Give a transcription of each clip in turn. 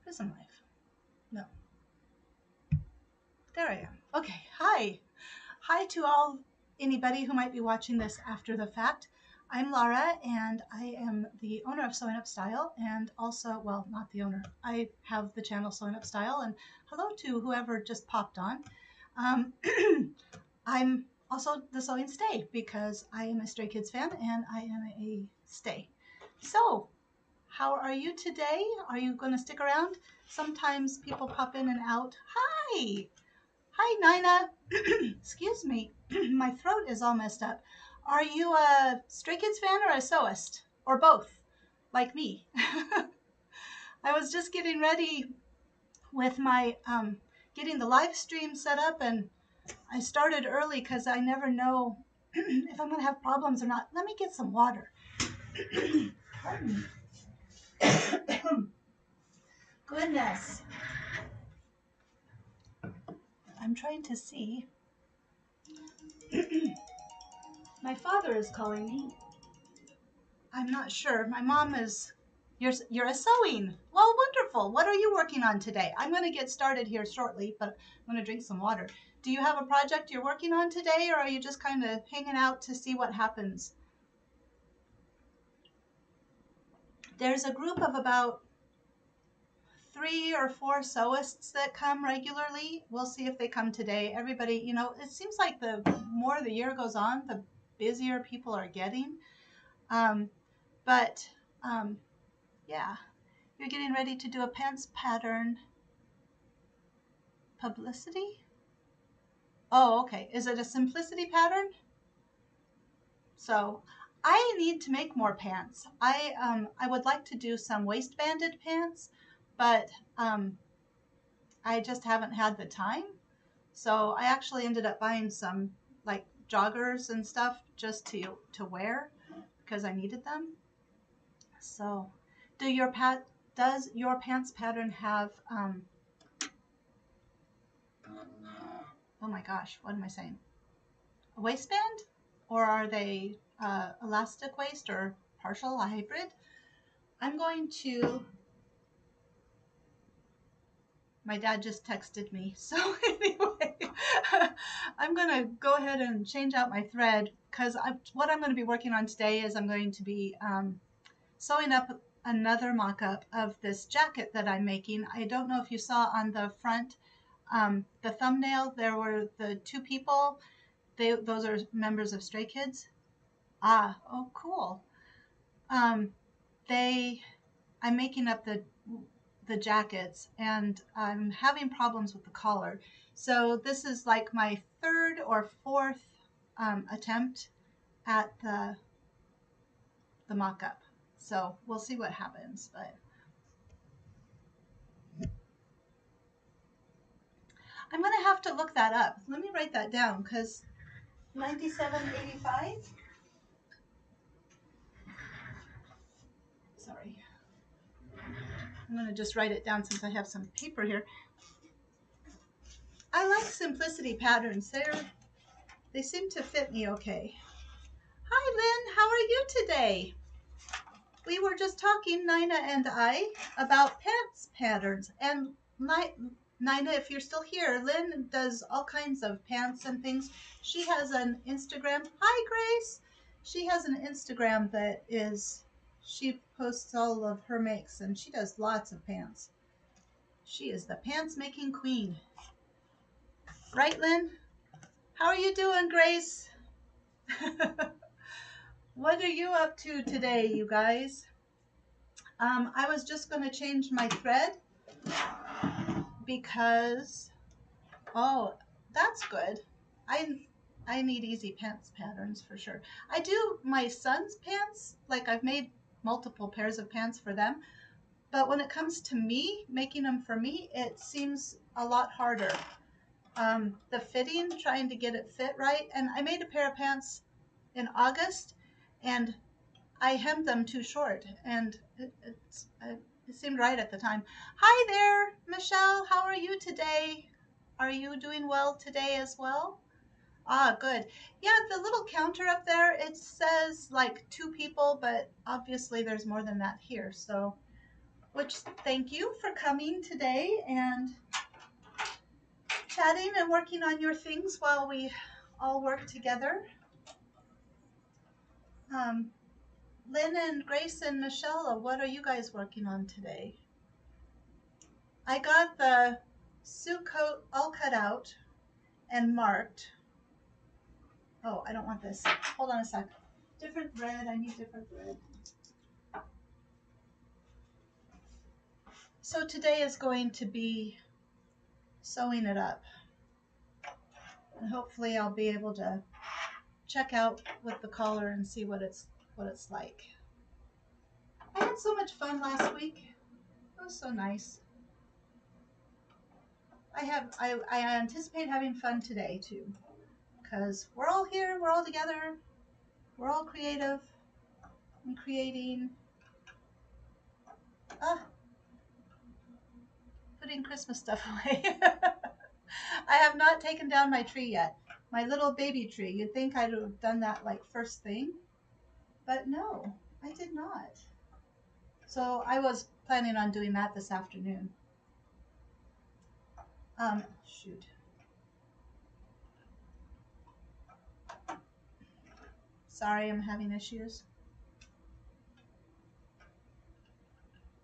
Prison life. No. There I am. Okay. Hi. Hi to anybody who might be watching this after the fact. I'm Laura, and I am the owner of Sewing Up Style, and also, well, not the owner. I have the channel Sewing Up Style, and hello to whoever just popped on. I'm also the Sewing Stay because I am a Stray Kids fan and I am a stay. So, how are you today? Are you going to stick around? Sometimes people pop in and out. Hi! Hi, Nina. Excuse me. My throat is all messed up. Are you a Stray Kids fan or a sewist? Or both? Like me. I was just getting ready with my getting the live stream set up, and I started early because I never know if I'm going to have problems or not. Let me get some water. Pardon me. Goodness. I'm trying to see. My father is calling me. I'm not sure. My mom is. You're a sewing. Well, wonderful. What are you working on today? I'm going to get started here shortly, but I'm going to drink some water. Do you have a project you're working on today, or are you just kind of hanging out to see what happens? There's a group of about 3 or 4 sewists that come regularly. We'll see if they come today. Everybody, it seems like the more the year goes on, the busier people are getting. But yeah, you're getting ready to do a pants pattern publicity. Oh, okay. Is it a simplicity pattern? So I need to make more pants. I would like to do some waistbanded pants, but I just haven't had the time. So I actually ended up buying some like joggers and stuff just to wear because I needed them. So, does your pants pattern have oh my gosh, what am I saying? A waistband, or are they elastic waist or partial, a hybrid? I'm going to. My dad just texted me, so anyway, I'm going to go ahead and change out my thread because what I'm going to be working on today is I'm going to be sewing up another mock-up of this jacket that I'm making. I don't know if you saw on the front, the thumbnail, there were the 2 people. Those are members of Stray Kids. Ah, oh, cool. I'm making up the jackets, and I'm having problems with the collar. So this is like my 3rd or 4th attempt at the mock-up. So we'll see what happens, but I'm gonna have to look that up. Let me write that down because 9785. Sorry. I'm gonna just write it down since I have some paper here. I like simplicity patterns. They seem to fit me okay. Hi, Lynn. How are you today? We were just talking, Nina and I, about pants patterns. And Nina, if you're still here, Lynn does all kinds of pants and things. She has an Instagram. Hi, Grace. She has an Instagram she posts all of her makes, and she does lots of pants. She is the pants making queen. Right, Lynn? How are you doing, Grace? What are you up to today, you guys? I was just going to change my thread because, oh, that's good. I need easy pants patterns for sure. I do my son's pants, like I've made multiple pairs of pants for them, but when it comes to me, making them for me, it seems a lot harder. The fitting, trying to get it fit right, and I made a pair of pants in August, and I hemmed them too short, and it seemed right at the time. Hi there, Michelle. How are you today? Are you doing well today as well? Ah, good. Yeah, the little counter up there, it says like 2 people, but obviously there's more than that here. So which thank you for coming today and chatting and working on your things while we all work together. Lynn and Grace and Michelle, what are you guys working on today? I got the suit coat all cut out and marked. Oh, I don't want this. Hold on a sec. Different thread. I need different thread. So today is going to be sewing it up. And hopefully I'll be able to check out with the collar and see what it's like. I had so much fun last week. It was so nice. I anticipate having fun today too, because we're all here, we're all together, we're all creative and creating. Putting Christmas stuff away. I have not taken down my tree yet. My little baby tree. You'd think I'd have done that like first thing, but no, I did not. So I was planning on doing that this afternoon. Shoot. Sorry, I'm having issues.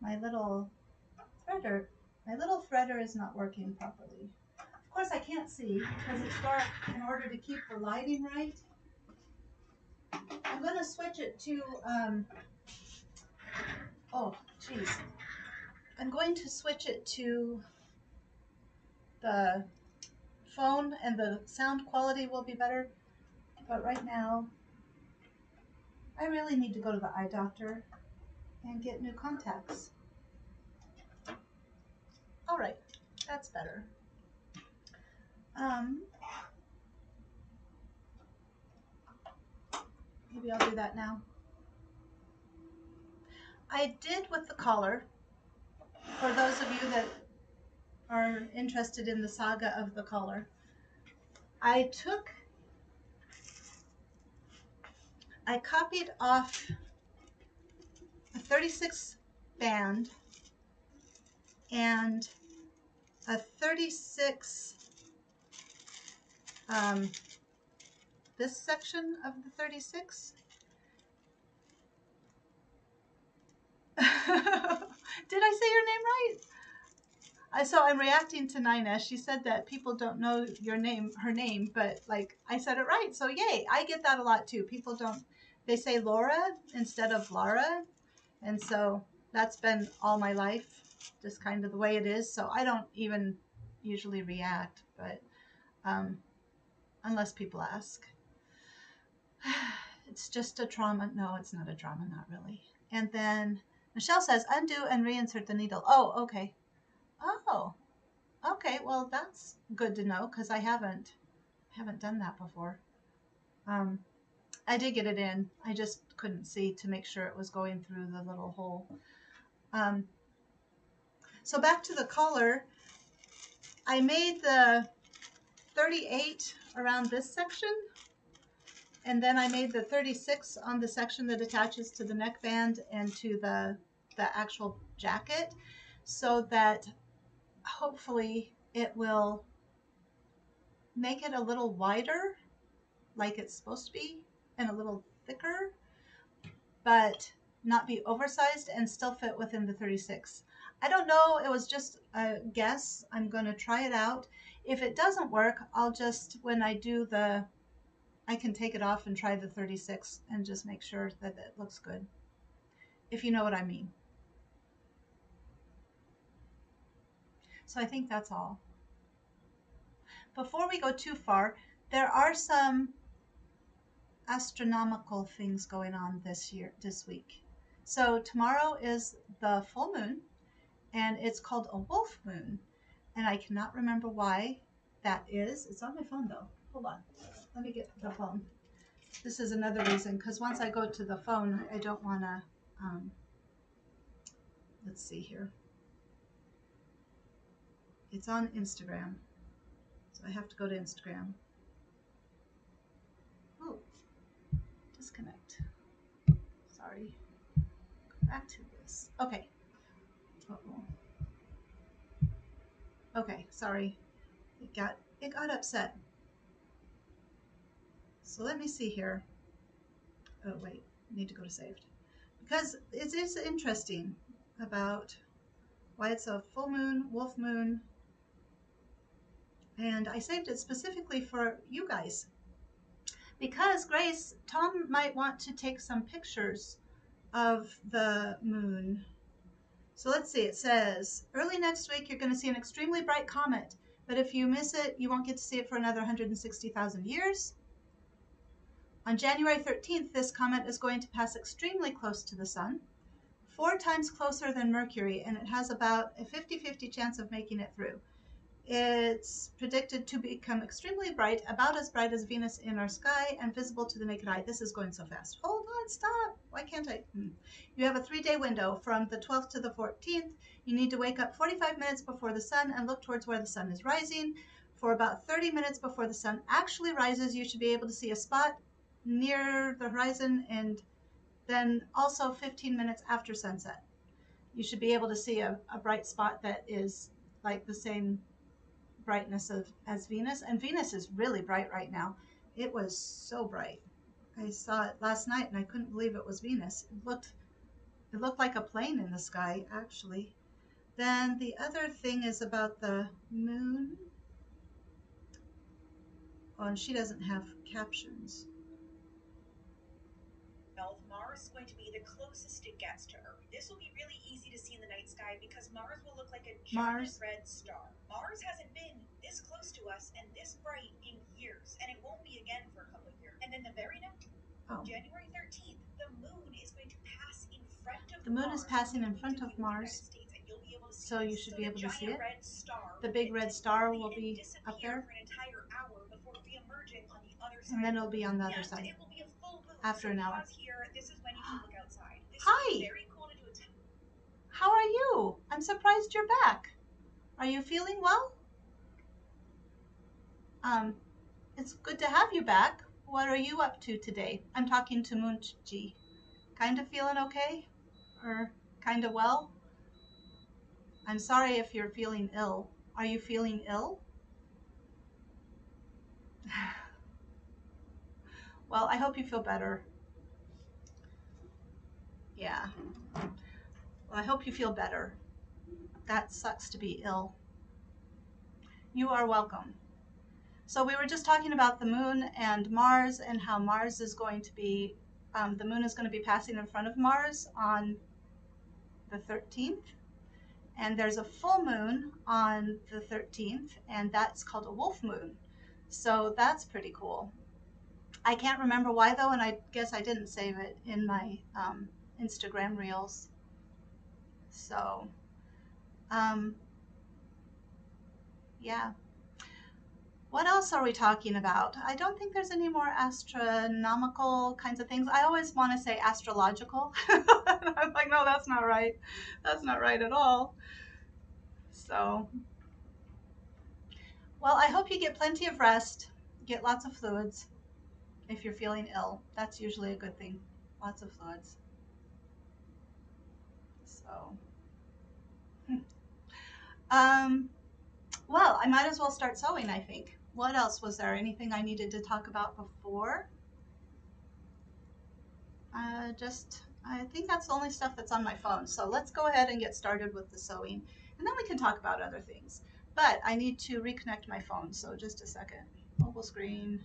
My little threader is not working properly. Of course, I can't see because it's dark. In order to keep the lighting right, I'm going to switch it to, oh, geez. I'm going to switch it to the phone and the sound quality will be better. But right now, I really need to go to the eye doctor and get new contacts. All right, that's better. Maybe I'll do that now. I did with the collar, for those of you that are interested in the saga of the collar, I copied off a 36 band and a 36 this section of the 36. Did I say your name right? So I'm reacting to Nina. She said that people don't know her name, but like I said it right. So yay, I get that a lot too. People don't, they say Laura instead of Lara. And so that's been all my life, just kind of the way it is. So I don't even usually react, but unless people ask. It's just a trauma. No, it's not a trauma, not really. And then Michelle says, undo and reinsert the needle. Oh, okay. Oh, okay. Well, that's good to know because I haven't done that before. I did get it in. I just couldn't see to make sure it was going through the little hole. So back to the collar. I made the 38 around this section, and then I made the 36 on the section that attaches to the neckband and to the actual jacket, so that hopefully it will make it a little wider like it's supposed to be and a little thicker, but not be oversized and still fit within the 36. I don't know, it was just a guess. I'm going to try it out. If it doesn't work, I'll just, when I do I can take it off and try the 36 and just make sure that it looks good, if you know what I mean. So I think that's all. Before we go too far, there are some astronomical things going on this week. So tomorrow is the full moon, and it's called a wolf moon, and I cannot remember why that is. It's on my phone though. Hold on, let me get the phone. This is another reason, because once I go to the phone, I don't want to, let's see here. It's on Instagram, so I have to go to Instagram. Oh, disconnect. Sorry. Go back to this. Okay. Okay, sorry. It got upset. So let me see here. Oh wait, need to go to saved. Because it is interesting about why it's a full moon, wolf moon, and I saved it specifically for you guys. Because Grace, Tom might want to take some pictures of the moon. So let's see, it says, early next week you're going to see an extremely bright comet, but if you miss it, you won't get to see it for another 160,000 years. On January 13th, this comet is going to pass extremely close to the sun, 4 times closer than Mercury, and it has about a 50-50 chance of making it through. It's predicted to become extremely bright, about as bright as Venus in our sky, and visible to the naked eye. This is going so fast. Hold on, stop. Why can't I? You have a 3-day window from the 12th to the 14th. You need to wake up 45 minutes before the sun and look towards where the sun is rising. For about 30 minutes before the sun actually rises, you should be able to see a spot near the horizon, and then also 15 minutes after sunset. You should be able to see a bright spot that is like the same brightness as Venus, and Venus is really bright right now. It was so bright. I saw it last night and I couldn't believe it was Venus. It looked like a plane in the sky, actually. Then the other thing is about the moon. Oh, and she doesn't have captions. Mars is going to be the closest it gets to Earth. This will be really easy to see in the night sky because Mars will look like a giant red star. Mars hasn't been this close to us and this bright in years, and it won't be again for a couple of years. And then the very next, January 13th, the moon is going to pass in front of Mars. The moon is passing in front of Mars, so you should be able to see it. The big red star will be up there, for an entire hour before re-emerging on the other side. and then it'll be on the other side It will be a full moon. after an hour. Here, this is when you can look outside. This Hi! very cool to do a How are you? I'm surprised you're back. Are you feeling well? It's good to have you back. What are you up to today? I'm talking to Moonji. Kind of feeling okay? Or kind of well? I'm sorry if you're feeling ill. Are you feeling ill? Well, I hope you feel better. Yeah. Well, I hope you feel better. That sucks to be ill. You are welcome. So we were just talking about the moon and Mars, and how Mars is going to be, the moon is going to be passing in front of Mars on the 13th. And there's a full moon on the 13th, and that's called a wolf moon. So that's pretty cool. I can't remember why though, and I guess I didn't save it in my Instagram reels. So, yeah. What else are we talking about? I don't think there's any more astronomical kinds of things. I always want to say astrological. I'm like, no, that's not right. That's not right at all. So, well, I hope you get plenty of rest, get lots of fluids. If you're feeling ill, that's usually a good thing. Lots of fluids. So, well, I might as well start sewing, I think. What else? Was there anything I needed to talk about before? I think that's the only stuff that's on my phone. So let's go ahead and get started with the sewing, and then we can talk about other things. But I need to reconnect my phone, so just a second. Mobile screen,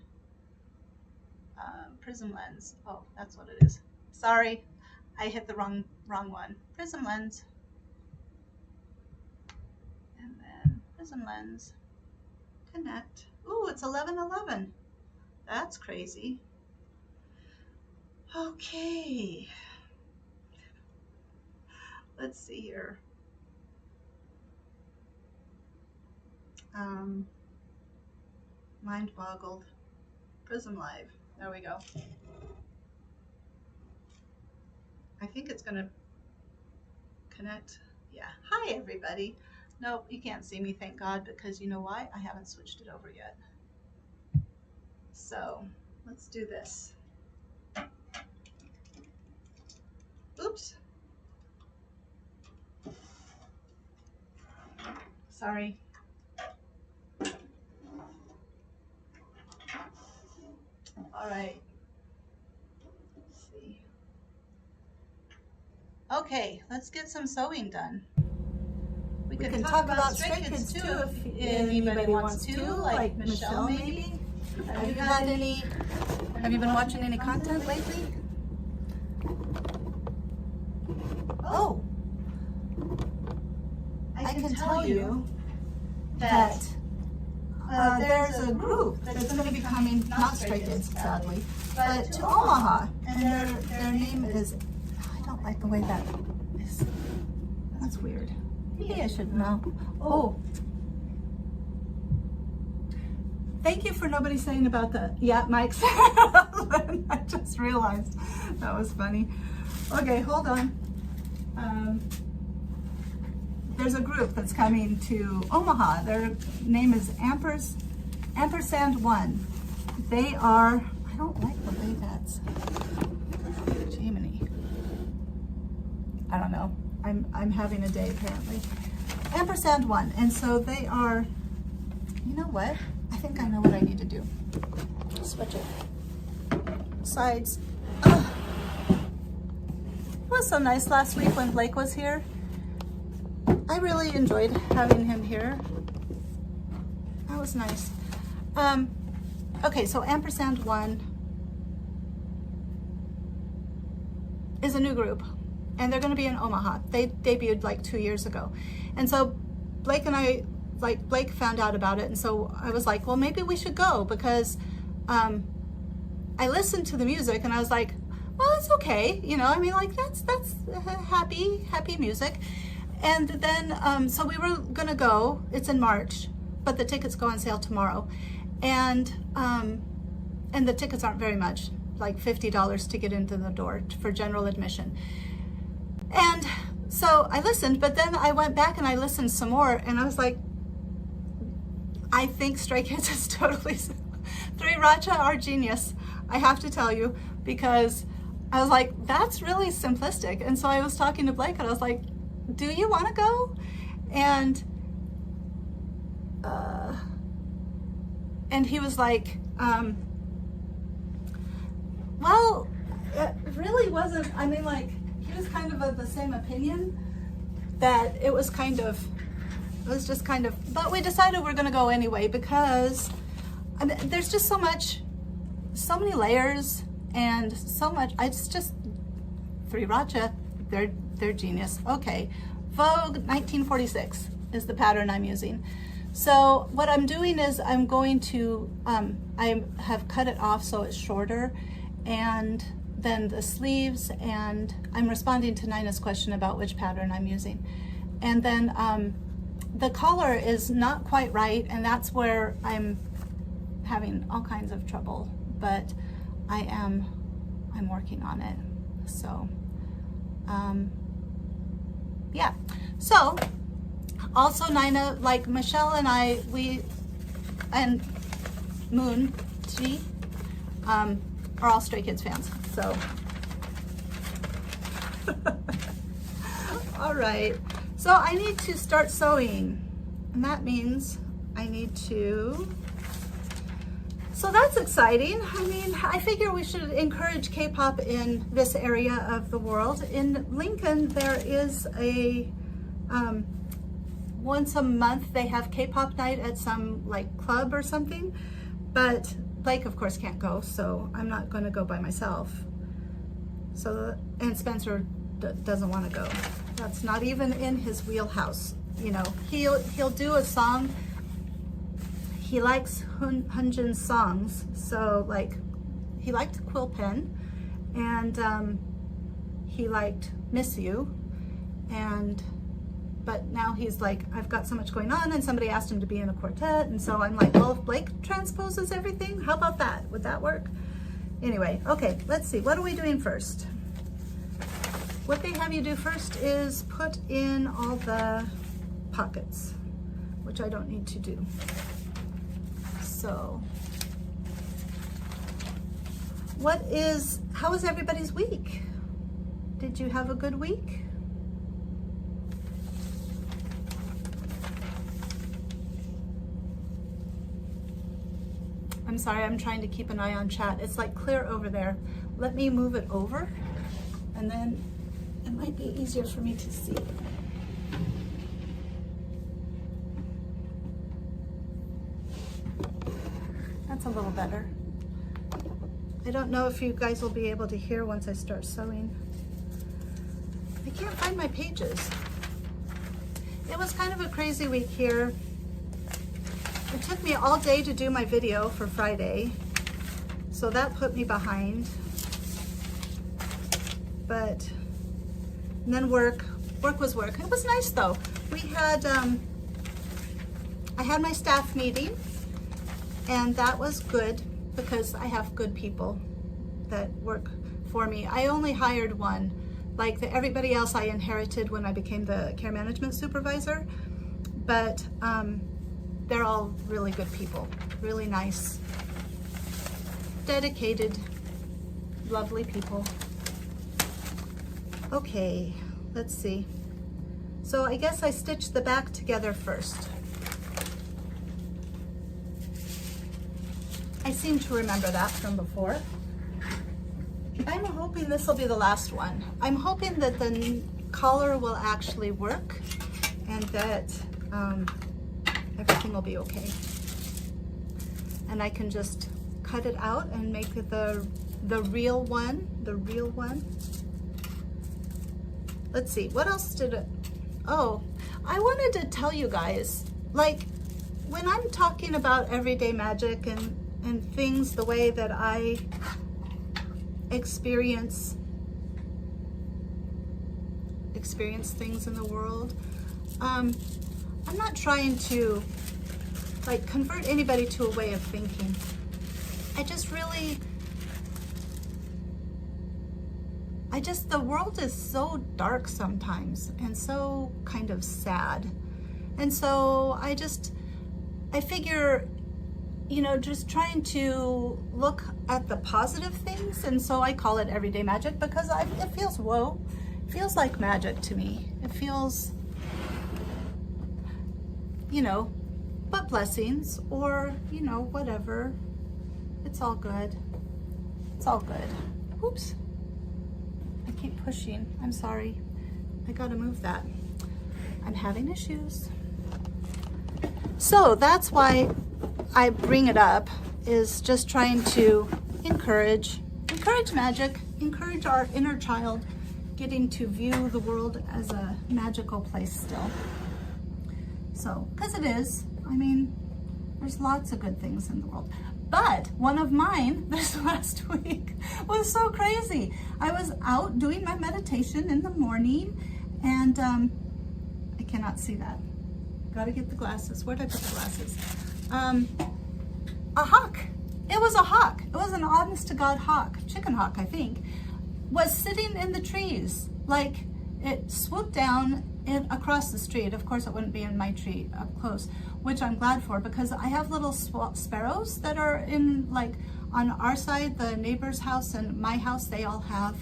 prism lens. Oh, that's what it is. Sorry, I hit the wrong one. Prism lens, and then prism lens. Connect. Ooh, it's 11:11. That's crazy. Okay. Let's see here. Mind boggled. Prism Live. There we go. I think it's gonna connect. Yeah. Hi, everybody. Nope, you can't see me, thank God, because you know why? I haven't switched it over yet. So let's do this. Oops. Sorry. Okay, let's get some sewing done. We can talk about Stray Kids too if anybody wants to, like Michelle maybe. Have you been watching any content lately? Oh, I can tell you that there's a group that's going to be coming, not Stray Kids sadly, but to Omaha, and their name is, I don't like the way that is, that's weird. Maybe I should know. Oh. Thank you for nobody saying about the, yeah, Mike's. I just realized that was funny. Okay, hold on. There's a group that's coming to Omaha. Their name is Ampersand 1. They are, I don't like the way that's, Jiminy. I don't know. I'm having a day apparently. Ampersand 1, and so they are, you know what? I think I know what I need to do. Switch it. Sides. Ugh. It was so nice last week when Blake was here. I really enjoyed having him here. That was nice. Okay, so Ampersand 1 is a new group, and they're going to be in Omaha. They debuted like 2 years ago. And so Blake and I, like Blake found out about it, and so I was like, well, maybe we should go, because I listened to the music and I was like, well, it's okay, you know, I mean, like that's happy music. And then so we were gonna go. It's in March, but the tickets go on sale tomorrow, and the tickets aren't very much, like $50 to get into the door for general admission. And so I listened, but then I went back and I listened some more, and I was like, I think Stray Kids is totally, Sriracha are genius, I have to tell you, because I was like, that's really simplistic. And so I was talking to Blake and I was like, do you want to go? And he was like, well, it really wasn't, I mean, like, he was kind of the same opinion, that it was just kind of, but we decided we're going to go anyway, because I mean, there's just so many layers, and so much, it's just, Sriracha, they're genius. Okay, Vogue 1946 is the pattern I'm using. So what I'm doing is I'm going to, I have cut it off so it's shorter, and then the sleeves, and I'm responding to Nina's question about which pattern I'm using. And then the collar is not quite right, and that's where I'm having all kinds of trouble, but I'm working on it. So yeah. So also Nina, like Michelle and I, and Moon, she are all Stray Kids fans. So all right. So I need to start sewing, and that means I need to, so that's exciting. I mean, I figure we should encourage K-pop in this area of the world. In Lincoln, there is a, once a month they have K-pop night at some like club or something, but Blake of course can't go, so I'm not gonna go by myself. So, and Spencer doesn't want to go. That's not even in his wheelhouse. You know, he'll do a song. He likes Hyunjin's songs, so like he liked Quill Pen, and he liked Miss You, but now he's like, I've got so much going on, and somebody asked him to be in a quartet, and so I'm like, well, if Blake transposes everything, how about that? Would that work? Anyway, okay, let's see, what are we doing first? What they have you do first is put in all the pockets, which I don't need to do. So, how was everybody's week? Did you have a good week? I'm sorry, I'm trying to keep an eye on chat. It's like clear over there. Let me move it over, and then it might be be easier for me to see. That's a little better. I don't know if you guys will be able to hear once I start sewing. I can't find my pages. It was kind of a crazy week here. It took me all day to do my video for Friday, so that put me behind. But and then work was work. It was nice though. We had I had my staff meeting, and that was good because I have good people that work for me. I only hired one, like everybody else I inherited when I became the care management supervisor, but they're all really good people, really nice, dedicated, lovely people. Okay, let's see. So I guess I stitched the back together first. I seem to remember that from before. I'm hoping this will be the last one. I'm hoping that the collar will actually work and that everything will be okay. And I can just cut it out and make it the real one, Let's see, what else did it, oh, I wanted to tell you guys, like when I'm talking about everyday magic and things the way that I experience things in the world, I'm not trying to like convert anybody to a way of thinking. The world is so dark sometimes and so kind of sad. And so I figure, you know, just trying to look at the positive things. And so I call it everyday magic because it feels like magic to me. It feels, you know, but blessings or, you know, whatever. It's all good. It's all good. Oops. I keep pushing. I'm sorry. I gotta move that. I'm having issues. So that's why I bring it up, is just trying to encourage magic, encourage our inner child getting to view the world as a magical place still. So, because it is. I mean, there's lots of good things in the world. But one of mine this last week was so crazy. I was out doing my meditation in the morning and I cannot see that. Gotta get the glasses. Where'd I put the glasses? A hawk. It was a hawk. It was an honest to God hawk, chicken hawk, I think, was sitting in the trees. Like it swooped down across the street. Of course, it wouldn't be in my tree up close, which I'm glad for because I have little sparrows that are in, like, on our side, the neighbor's house and my house, they all have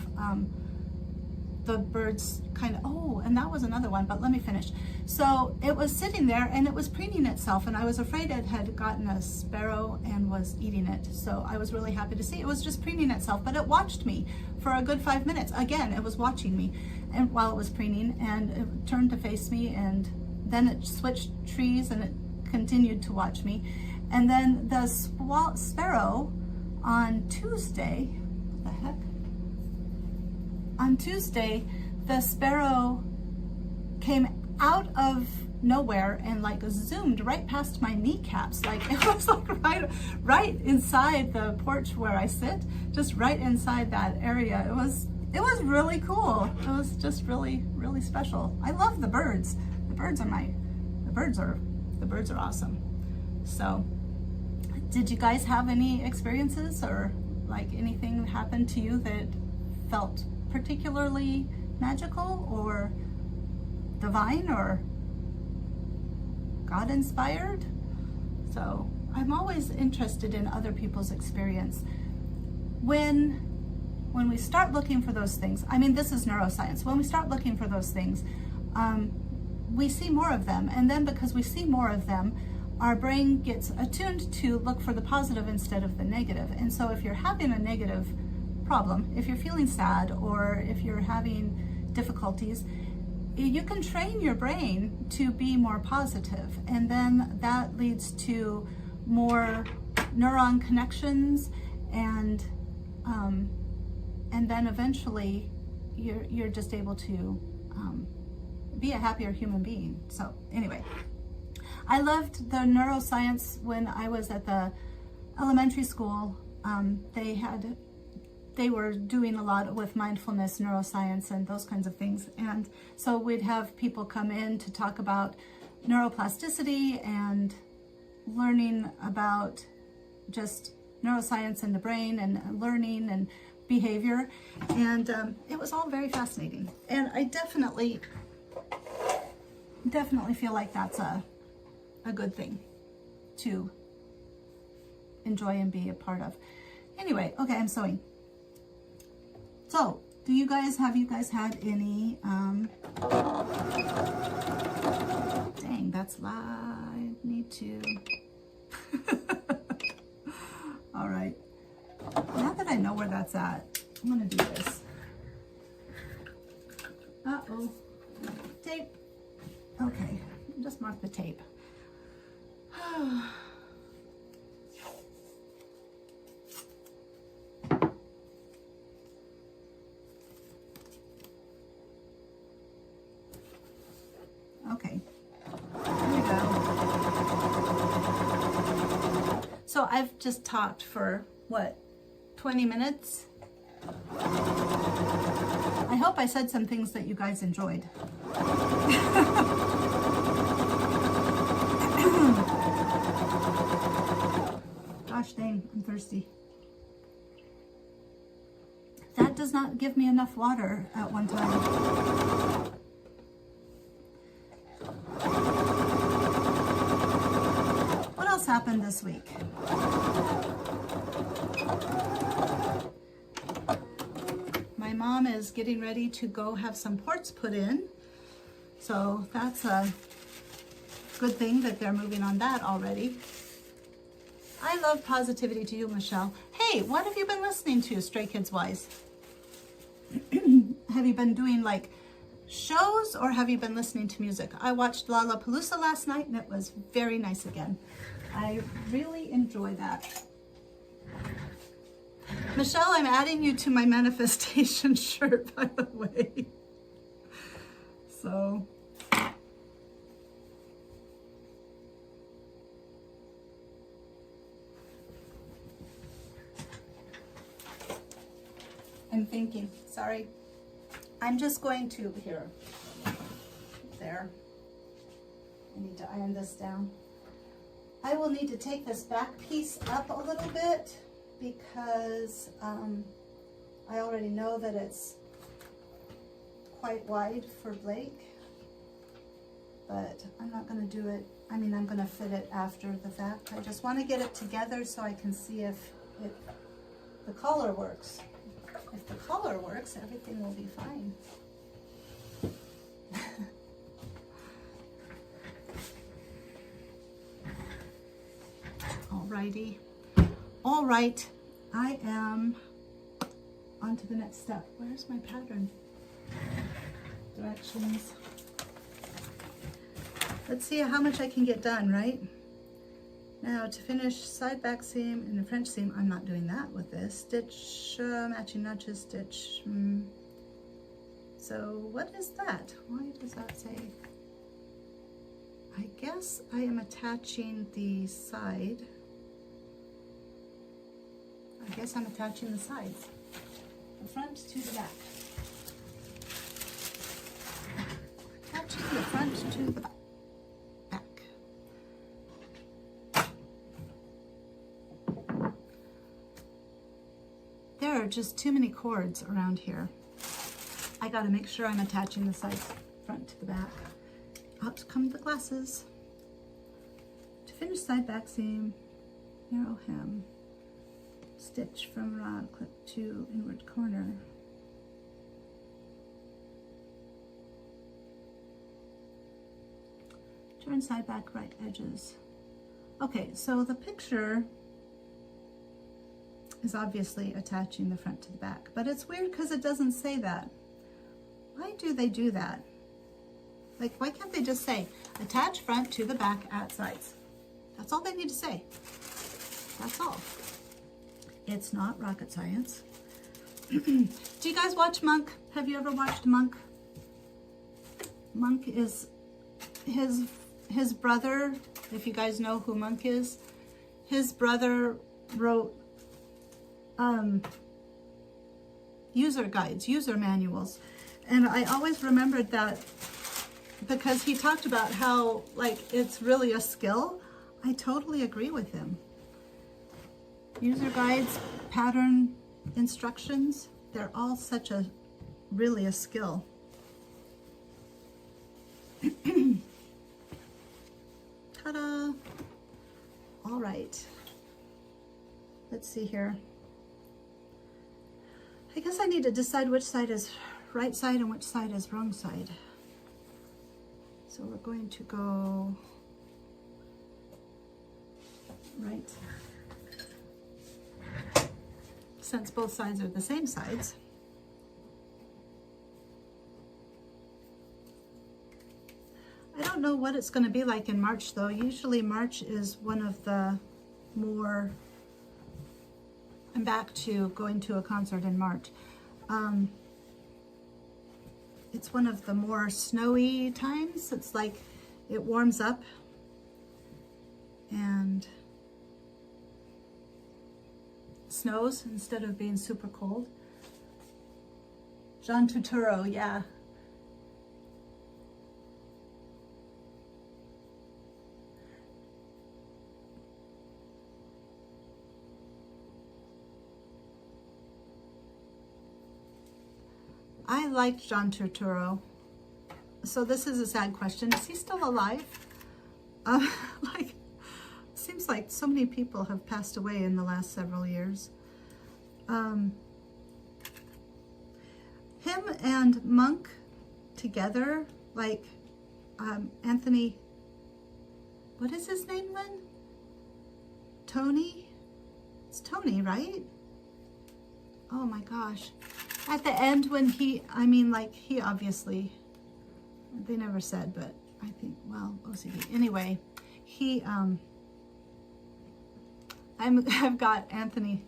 the birds kind of, oh, and that was another one, but let me finish. So it was sitting there and it was preening itself, and I was afraid it had gotten a sparrow and was eating it. So I was really happy to see it was just preening itself, but it watched me for a good 5 minutes. Again, it was watching me and while it was preening, and it turned to face me, and then it switched trees and it continued to watch me. And then the sparrow on Tuesday, what the heck? On Tuesday, the sparrow came out of nowhere and like zoomed right past my kneecaps. Like it was like right inside the porch where I sit, just right inside that area. It was really cool. It was just really, really special. I love the birds. The birds are awesome. So, did you guys have any experiences or like anything happen to you that felt particularly magical or divine or God inspired? So I'm always interested in other people's experience. When we start looking for those things, I mean, this is neuroscience. When we start looking for those things, we see more of them. And then because we see more of them, our brain gets attuned to look for the positive instead of the negative. And so if you're having a negative problem, if you're feeling sad or if you're having difficulties, you can train your brain to be more positive, and then that leads to more neuron connections, and then eventually you're just able to be a happier human being. So anyway, I loved the neuroscience when I was at the elementary school. They were doing a lot with mindfulness, neuroscience, and those kinds of things. And so we'd have people come in to talk about neuroplasticity and learning about just neuroscience in the brain and learning and behavior. And it was all very fascinating. And I definitely feel like that's a good thing to enjoy and be a part of. Anyway, okay, I'm sewing. So, have you guys had any, dang, that's loud, I need to, all right, now that I know where that's at, I'm gonna do this. Uh-oh, tape, okay, just mark the tape. Okay, here we go. So I've just talked for, what, 20 minutes? I hope I said some things that you guys enjoyed. Gosh dang, I'm thirsty. That does not give me enough water at one time. What else happened this week? My mom is getting ready to go have some ports put in. So that's a good thing that they're moving on that already. I love positivity to you, Michelle. Hey, what have you been listening to, Stray Kids Wise? Have you been doing like shows, or have you been listening to music? I watched Lollapalooza last night and it was very nice again. I really enjoy that. Michelle, I'm adding you to my manifestation shirt, by the way. So I'm thinking, sorry. I'm just going to, here, there. I need to iron this down. I will need to take this back piece up a little bit because I already know that it's quite wide for Blake, but I'm not going to do it. I mean, I'm going to fit it after the fact. I just want to get it together so I can see if the collar works. If the collar works, everything will be fine. Alrighty. All right. I am on to the next step. Where's my pattern? Directions. Let's see how much I can get done, right? Now to finish side back seam and the French seam, I'm not doing that with this. Stitch, matching notches, stitch. So what is that? Why does that say? I guess I am attaching the side. I guess I'm attaching the sides. The front to the back. Attaching the front to the back. There are just too many cords around here. I gotta make sure I'm attaching the sides front to the back. Out come the glasses. To finish side back seam, narrow hem, stitch from rod clip to inward corner. Turn side back right edges. Okay, so the picture is obviously attaching the front to the back, but it's weird because it doesn't say that. Why do they do that? Like, why can't they just say, attach front to the back at sides? That's all they need to say. That's all. It's not rocket science. Do you guys watch Monk? Have you ever watched Monk? Monk is his brother, if you guys know who Monk is, his brother wrote user guides, user manuals. And I always remembered that because he talked about how, like, it's really a skill. I totally agree with him. User guides, pattern instructions, they're all such a, really a skill. Ta-da! All right. Let's see here. I guess I need to decide which side is right side and which side is wrong side. So we're going to go right, since both sides are the same sides. I don't know what it's going to be like in March though. Usually March is one of the more, I'm back to going to a concert in March. It's one of the more snowy times. It's like it warms up and snows instead of being super cold. John Turturro, yeah. I liked John Turturro. So this is a sad question. Is he still alive? Like, seems like so many people have passed away in the last several years. Him and Monk together, like Anthony, what is his name, Lynn? Tony? It's Tony, right? Oh my gosh. At the end when he, I mean, like, he obviously, they never said, but I think, well, OCD. Anyway, he, I've got Anthony,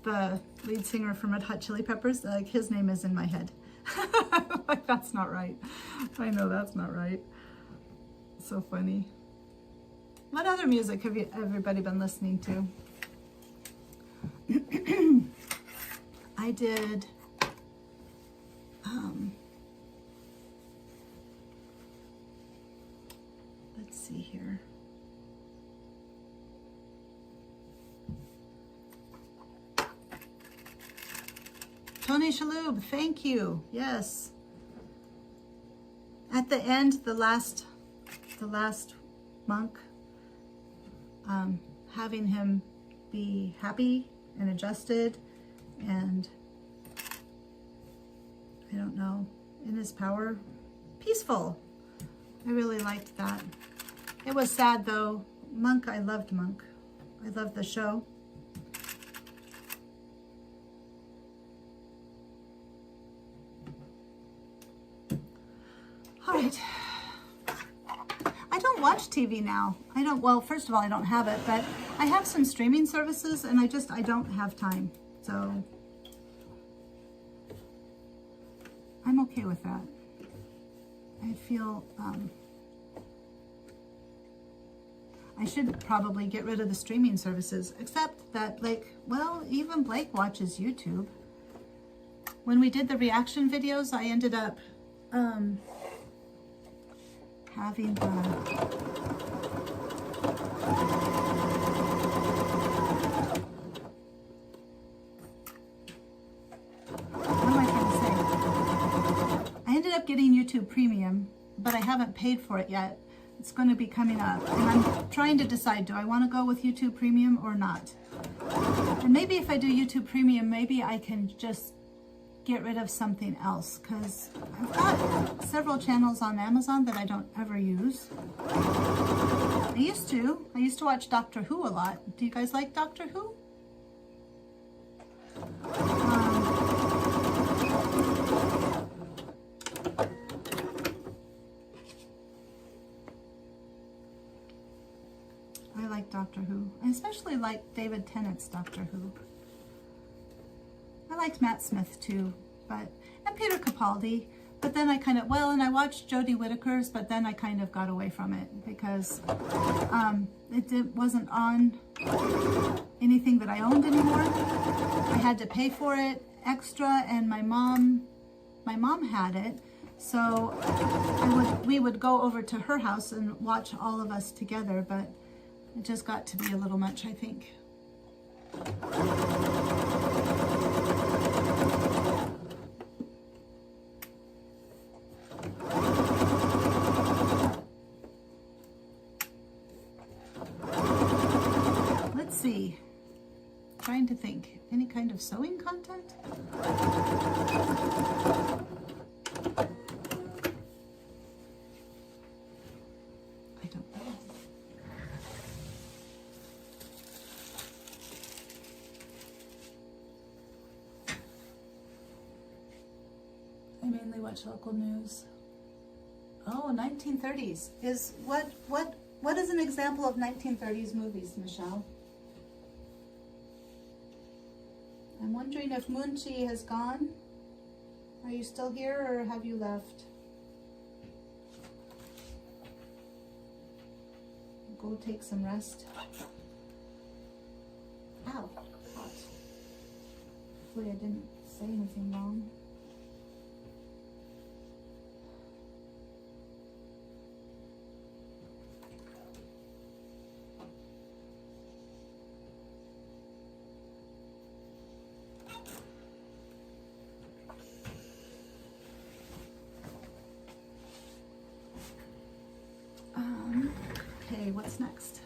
the lead singer from Red Hot Chili Peppers, like, his name is in my head. Like, that's not right. I know that's not right. So funny. What other music have everybody been listening to? I did, let's see here. Tony Shalhoub, thank you. Yes. At the end, the last Monk, having him be happy and adjusted and, I don't know, in his power, peaceful. I really liked that. It was sad though. Monk, I loved Monk. I loved the show. All right. I don't watch TV now. I don't, well, first of all, I don't have it, but I have some streaming services and I don't have time. So I'm okay with that. I feel I should probably get rid of the streaming services, except that, like, well, even Blake watches YouTube. When we did the reaction videos, I ended up having the I ended up getting YouTube Premium, but I haven't paid for it yet. It's going to be coming up, and I'm trying to decide, do I want to go with YouTube Premium or not? And maybe if I do YouTube Premium, maybe I can just get rid of something else, because I've got several channels on Amazon that I don't ever use. I used to watch Doctor Who a lot. Do you guys like Doctor Who? Doctor Who. I especially like David Tennant's Doctor Who. I liked Matt Smith too, and Peter Capaldi. But then I kind of, and I watched Jodie Whittaker's, but then I kind of got away from it because wasn't on anything that I owned anymore. I had to pay for it extra, and my mom had it, so we would go over to her house and watch all of us together, but it just got to be a little much, I think. Let's see. Trying to think. Any kind of sewing content? I don't know. I mainly watch local news. Oh, 1930s is what is an example of 1930s movies, Michelle? I'm wondering if Moonchi has gone. Are you still here or have you left? Go take some rest. Ow, hot. Hopefully I didn't say anything wrong. Okay, what's next?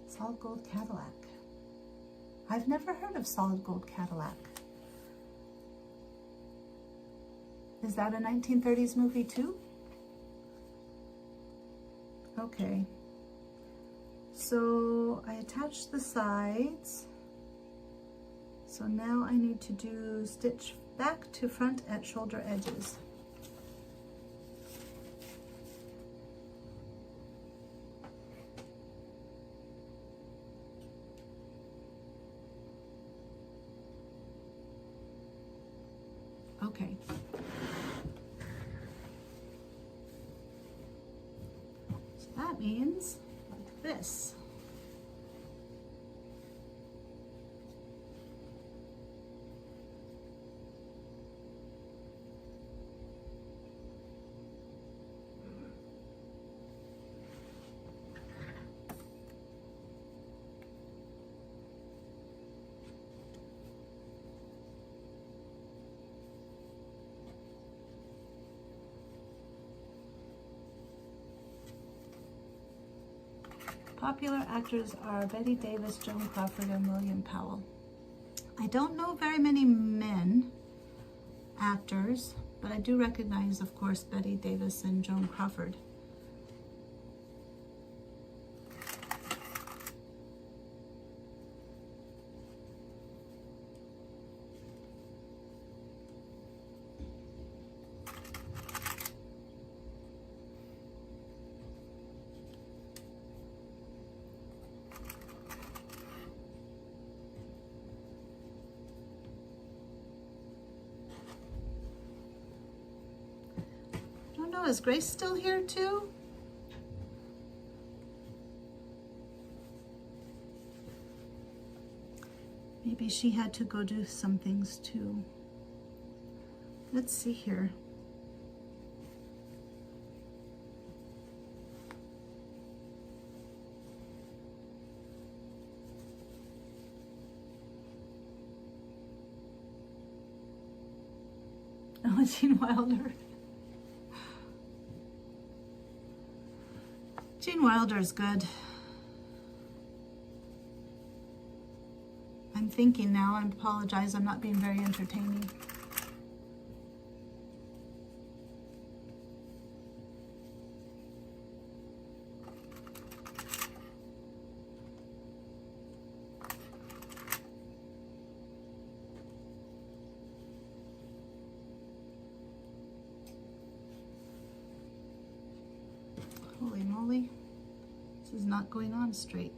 Solid Gold Cadillac. I've never heard of Solid Gold Cadillac. Is that a 1930s movie too? Okay. So I attached the sides. So now I need to do stitch back to front at shoulder edges. Okay. So that means like this. Popular actors are Betty Davis, Joan Crawford, and William Powell. I don't know very many men actors, but I do recognize, of course, Betty Davis and Joan Crawford. Is Grace still here too? Maybe she had to go do some things too. Let's see here. Oh, Gene Wilder. Gene Wilder is good. I'm thinking now, I apologize, I'm not being very entertaining. Holy moly. This is not going on straight.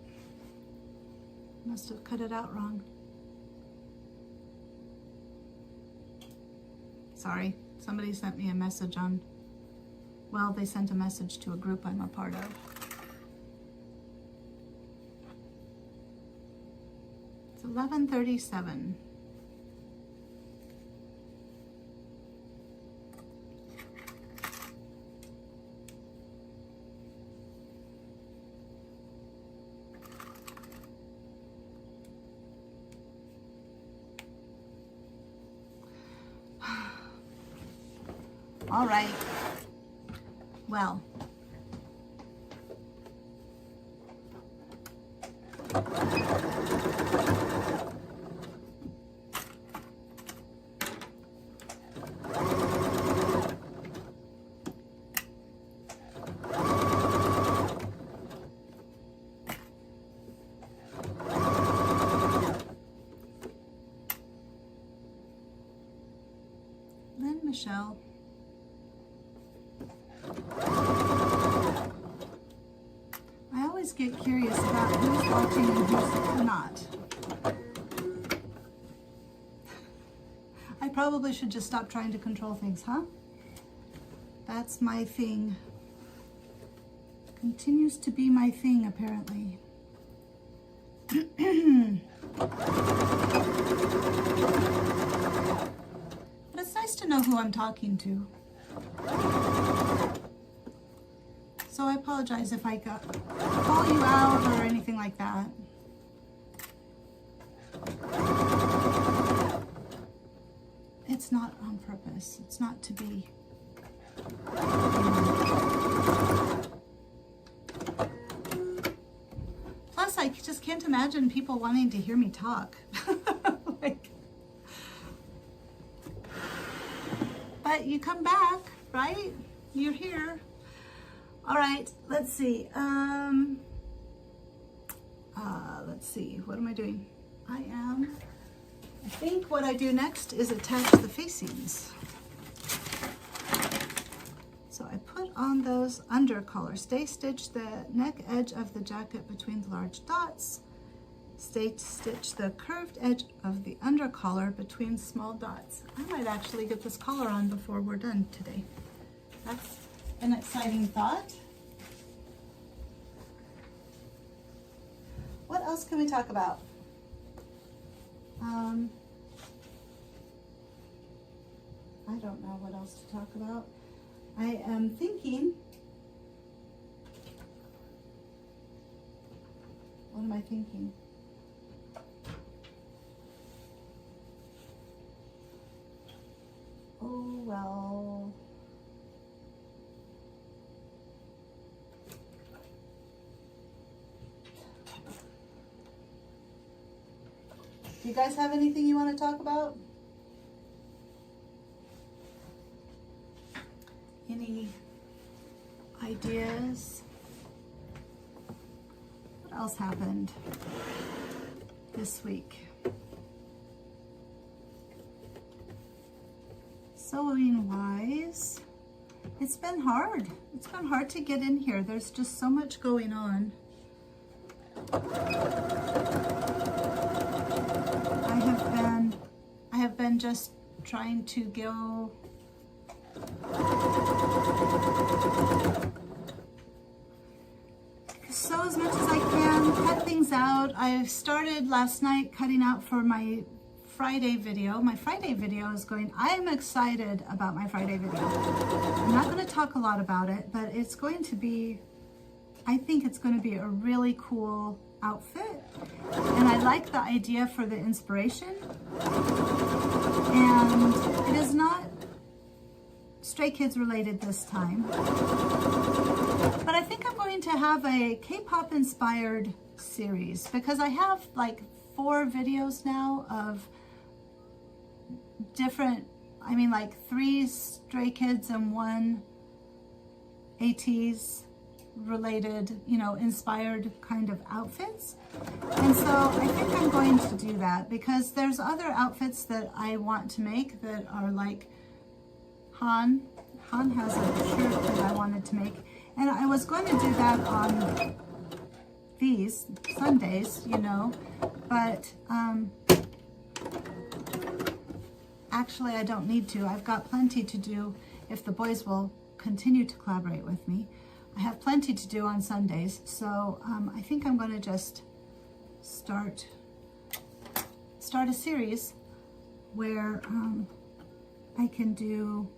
Must have cut it out wrong. Sorry, somebody sent me a message on, well, they sent a message to a group I'm a part of. It's 11:37. All right. Well. Then Michelle. I always get curious about who's watching and who's not. I probably should just stop trying to control things, huh? That's my thing. Continues to be my thing, apparently. But it's nice to know who I'm talking to. So I apologize if I call you out or anything like that. It's not on purpose. It's not to be. Plus, I just can't imagine people wanting to hear me talk. But you come back, right? You're here. All right, let's see. Let's see, what am I doing? I think what I do next is attach the facings. So I put on those undercollar. Stay stitch the neck edge of the jacket between the large dots. Stay stitch the curved edge of the undercollar between small dots. I might actually get this collar on before we're done today. That's an exciting thought. What else can we talk about? I don't know what else to talk about. I am thinking, what am I thinking? Oh, well. Do you guys have anything you want to talk about? Any ideas? What else happened this week? Sewing wise, it's been hard. It's been hard to get in here. There's just so much going on. I have been just trying to go sew as much as I can, cut things out. I started last night cutting out for my Friday video. My Friday video is going, I am excited about my Friday video. I'm not going to talk a lot about it, but it's going to be, I think it's going to be a really cool outfit. And I like the idea for the inspiration. And it is not Stray Kids related this time. But I think I'm going to have a K-pop inspired series because I have like 4 videos now of different, I mean like 3 Stray Kids and 1 ATEEZ related, you know, inspired kind of outfits. And so I think I'm going to do that because there's other outfits that I want to make that are like Han has a shirt that I wanted to make, And I was going to do that on these Sundays, you know, but actually I don't need to. I've got plenty to do if the boys will continue to collaborate with me. I have plenty to do on Sundays, so I think I'm going to just start a series where I can do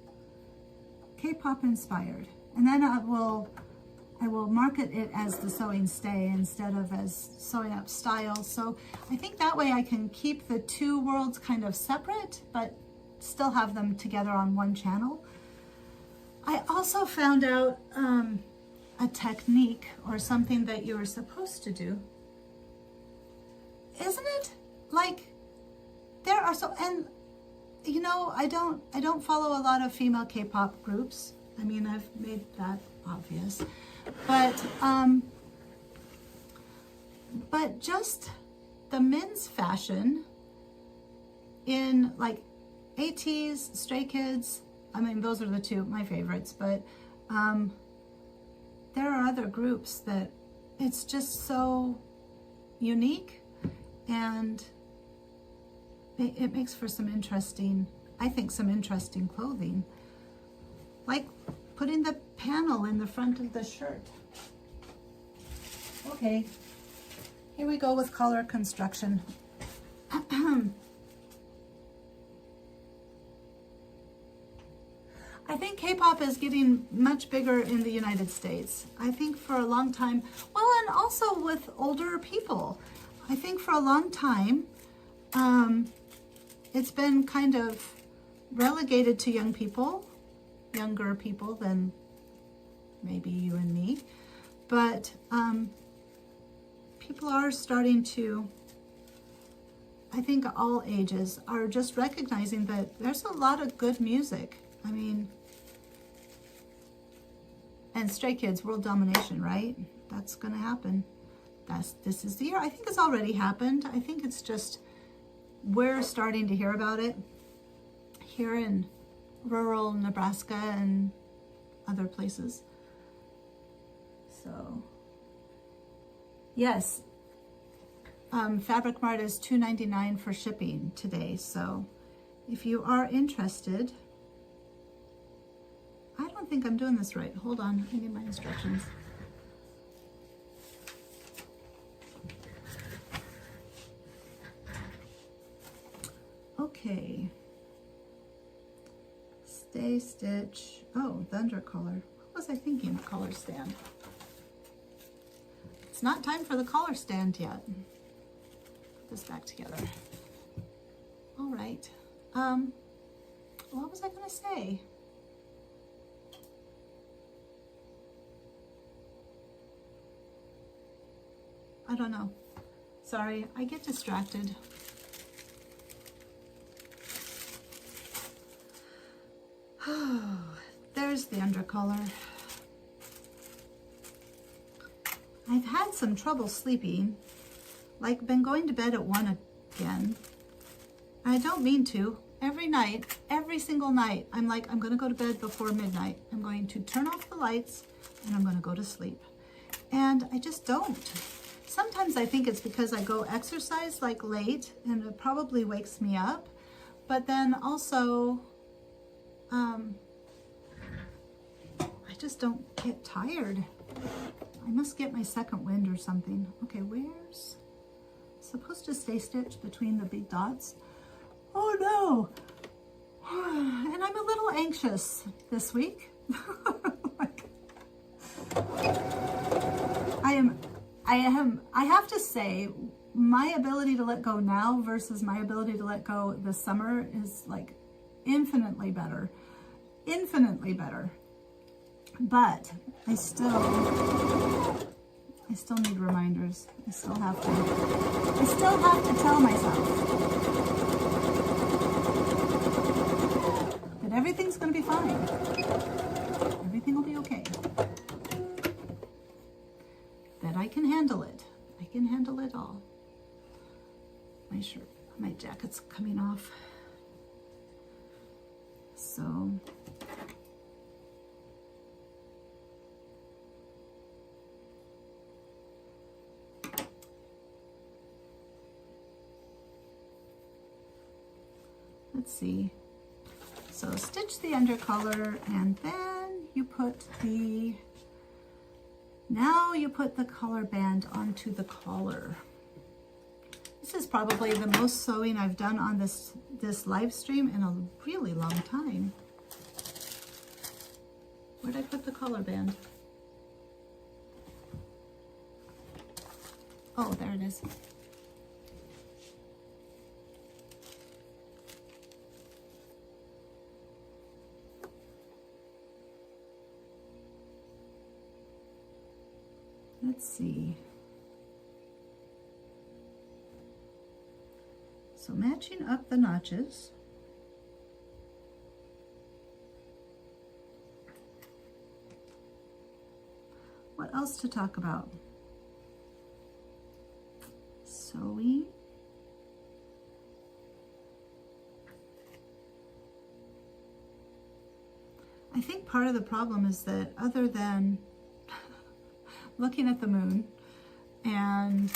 K-pop inspired, and then I will market it as the Sewing Stay instead of as Sewing Up Style. So I think that way I can keep the two worlds kind of separate, but still have them together on one channel. I also found out a technique or something that you're supposed to do. Isn't it? Like, there are so, and you know, I don't follow a lot of female K-pop groups. I mean, I've made that obvious. But just the men's fashion in like ATEEZ, Stray Kids, I mean, those are the two, my favorites, but there are other groups that it's just so unique, and it makes for some interesting, I think, some interesting clothing. Like putting the panel in the front of the shirt. Okay, here we go with collar construction. I think K-pop is getting much bigger in the United States. I think for a long time, well, and also with older people. I think for a long time, it's been kind of relegated to young people, younger people than maybe you and me. But people are starting to, I think all ages, are just recognizing that there's a lot of good music. I mean, and Stray Kids, world domination, right? That's going to happen. This is the year. I think it's already happened. I think it's just, we're starting to hear about it here in rural Nebraska and other places. So, yes, Fabric Mart is $2.99 for shipping today. So if you are interested, I don't think I'm doing this right. Hold on, I need my instructions. Okay. Stay stitch. Oh, the under collar. What was I thinking? A collar stand. It's not time for the collar stand yet. Put this back together. All right. What was I going to say? I don't know. Sorry, I get distracted. There's the undercolor. I've had some trouble sleeping, like been going to bed at 1 again. I don't mean to. Every night, every single night, I'm like, I'm going to go to bed before midnight. I'm going to turn off the lights and I'm going to go to sleep. And I just don't. Sometimes I think it's because I go exercise like late and it probably wakes me up. But then also, I just don't get tired. I must get my second wind or something. Okay, where's supposed to stay stitched between the big dots? Oh no! And I'm a little anxious this week. I have to say, my ability to let go now versus my ability to let go this summer is like infinitely better. Infinitely better. But I still need reminders. I still have to tell myself that everything's going to be fine. Everything will be okay. That I can handle it. I can handle it all. My shirt, my jacket's coming off. So let's see. So stitch the undercolor, and then you put the, now you put the color band onto the collar. This is probably the most sewing I've done on this live stream in a really long time. Where'd I put the collar band? Oh, there it is. Let's see. So matching up the notches. What else to talk about? Sewing. I think part of the problem is that other than looking at the moon and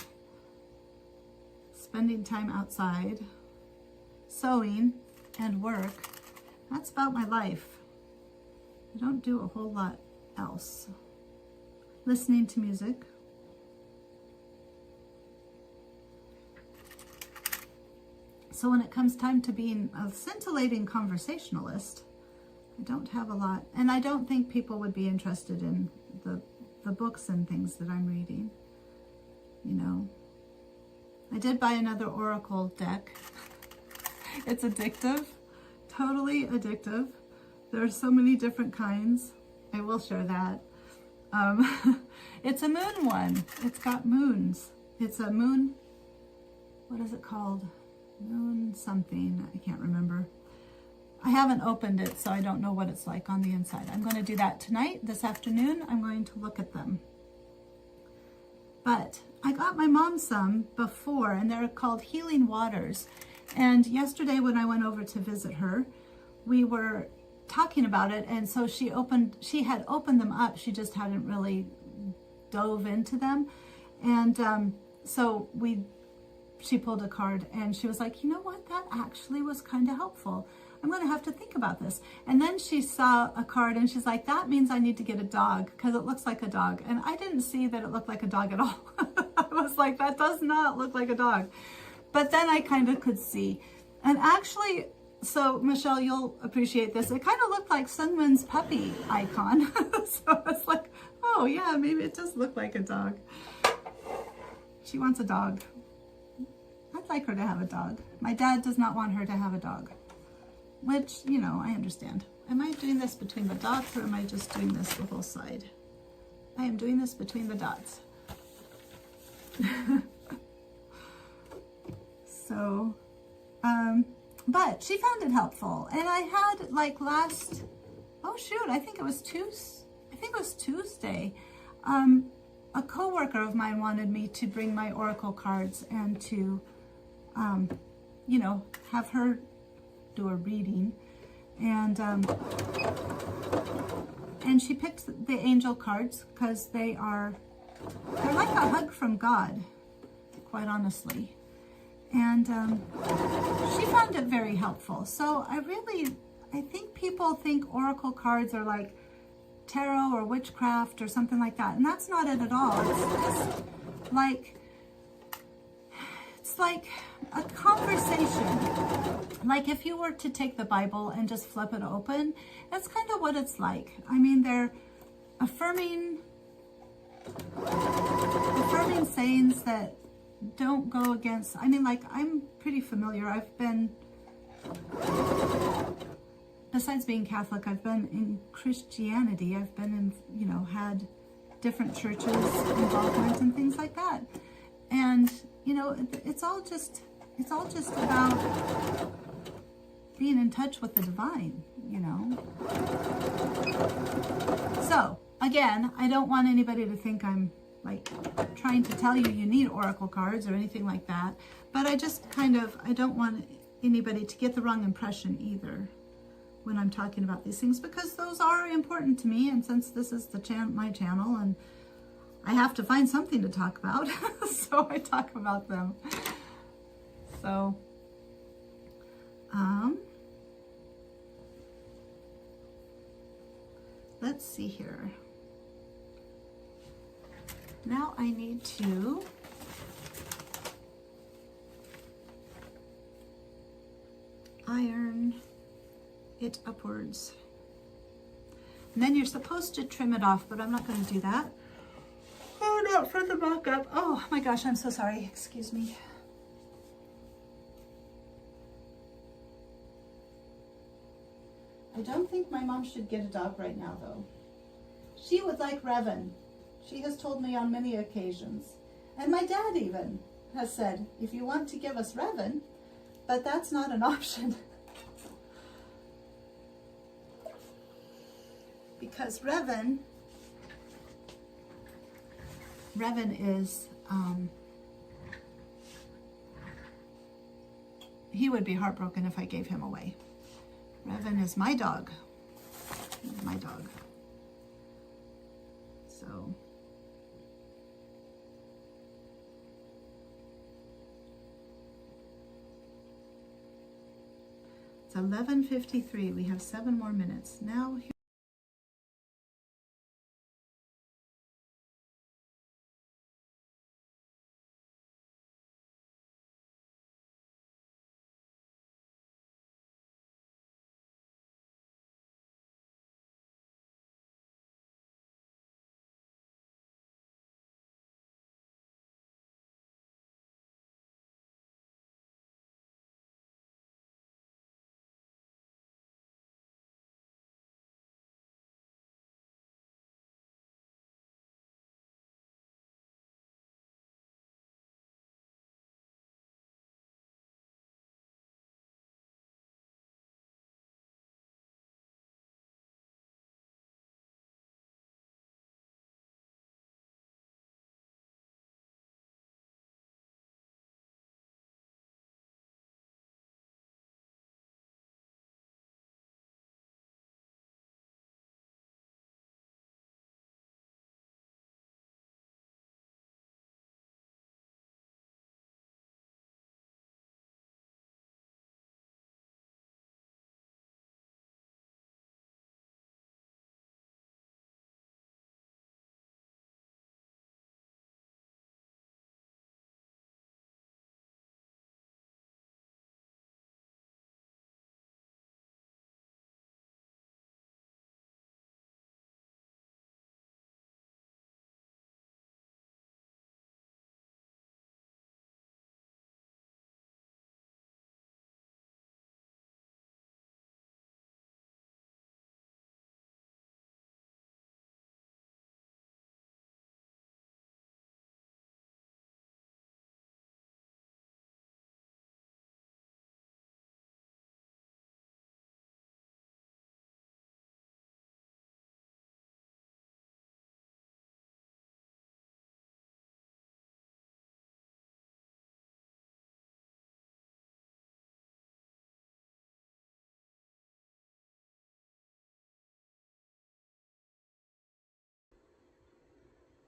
spending time outside, sewing and work, that's about my life. I don't do a whole lot else. Listening to music. So when it comes time to being a scintillating conversationalist, I don't have a lot, and I don't think people would be interested in the books and things that I'm reading, you know. I did buy another Oracle deck. It's addictive, totally addictive. There are so many different kinds. I will share that. It's a moon one. It's got moons. It's a moon, what is it called? Moon something, I can't remember. I haven't opened it, so I don't know what it's like on the inside. I'm going to do that tonight, this afternoon. I'm going to look at them. But I got my mom some before, and they're called Healing Waters. And yesterday when I went over to visit her, we were talking about it, and so she had opened them up. She just hadn't really dove into them. And so she pulled a card, and she was like, you know what, that actually was kind of helpful. I'm going to have to think about this. And then she saw a card, and she's like, that means I need to get a dog because it looks like a dog. And I didn't see that it looked like a dog at all. I was like, that does not look like a dog. But then I kind of could see. And actually, so Michelle, you'll appreciate this. It kind of looked like Sungmin's puppy icon. So I was like, oh yeah, maybe it does look like a dog. She wants a dog. I'd like her to have a dog. My dad does not want her to have a dog. Which, you know, I understand. Am I doing this between the dots, or am I just doing this the whole side? I am doing this between the dots. So, but she found it helpful. And I had like I think it was Tuesday, a coworker of mine wanted me to bring my Oracle cards and to, you know, have her do a reading, and she picked the angel cards because they're like a hug from God, quite honestly, and she found it very helpful. So I think people think Oracle cards are like tarot or witchcraft or something like that, and that's not it at all. It's like a conversation. Like if you were to take the Bible and just flip it open, that's kind of what it's like. I mean, they're affirming sayings that don't go against, I mean, like, I'm pretty familiar. I've been, besides being Catholic, I've been in Christianity. I've been in, you know, had different churches involvement and things like that. And, you know, it's all just about being in touch with the divine, you know. So, again, I don't want anybody to think I'm like trying to tell you need Oracle cards or anything like that, but I just I don't want anybody to get the wrong impression either when I'm talking about these things, because those are important to me, and since this is my channel and I have to find something to talk about, so I talk about them. So, let's see here. Now I need to iron it upwards. And then you're supposed to trim it off, but I'm not going to do that. Oh, not for the mock-up. Oh my gosh, I'm so sorry. Excuse me. I don't think my mom should get a dog right now, though. She would like Revan. She has told me on many occasions. And my dad even has said, if you want to give us Revan, but that's not an option. Because Revan is, he would be heartbroken if I gave him away. Revan is my dog. He's my dog. So. It's 11:53. We have 7 more minutes. Now.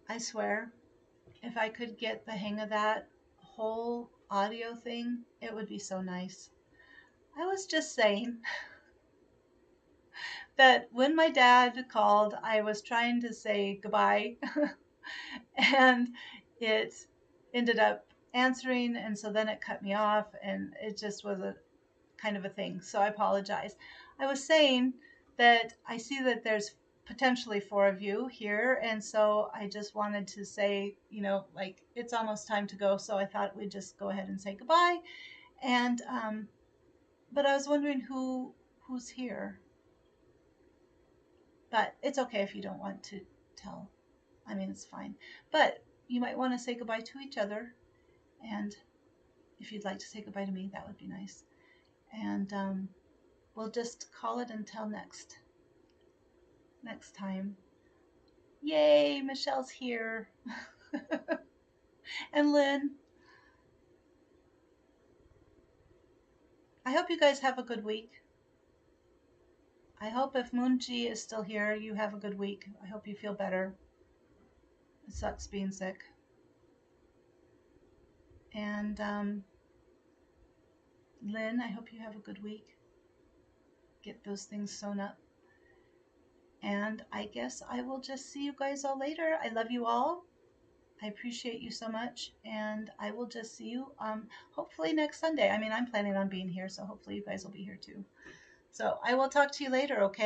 I swear, if I could get the hang of that whole audio thing, it would be so nice. I was just saying that when my dad called, I was trying to say goodbye and it ended up answering, and so then it cut me off, and it just was a kind of a thing. So I apologize. I was saying that I see that there's potentially 4 of you here, and so I just wanted to say, like it's almost time to go, so I thought we'd just go ahead and say goodbye. And but I was wondering who's here. But it's okay if you don't want to tell. I mean, it's fine. But you might want to say goodbye to each other, and if you'd like to say goodbye to me, that would be nice. And we'll just call it until next time. Yay, Michelle's here. And Lynn. I hope you guys have a good week. I hope if Moonji is still here, you have a good week. I hope you feel better. It sucks being sick. And Lynn, I hope you have a good week. Get those things sewn up. And I guess I will just see you guys all later. I love you all. I appreciate you so much. And I will just see you hopefully next Sunday. I mean, I'm planning on being here, so hopefully you guys will be here too. So I will talk to you later, okay?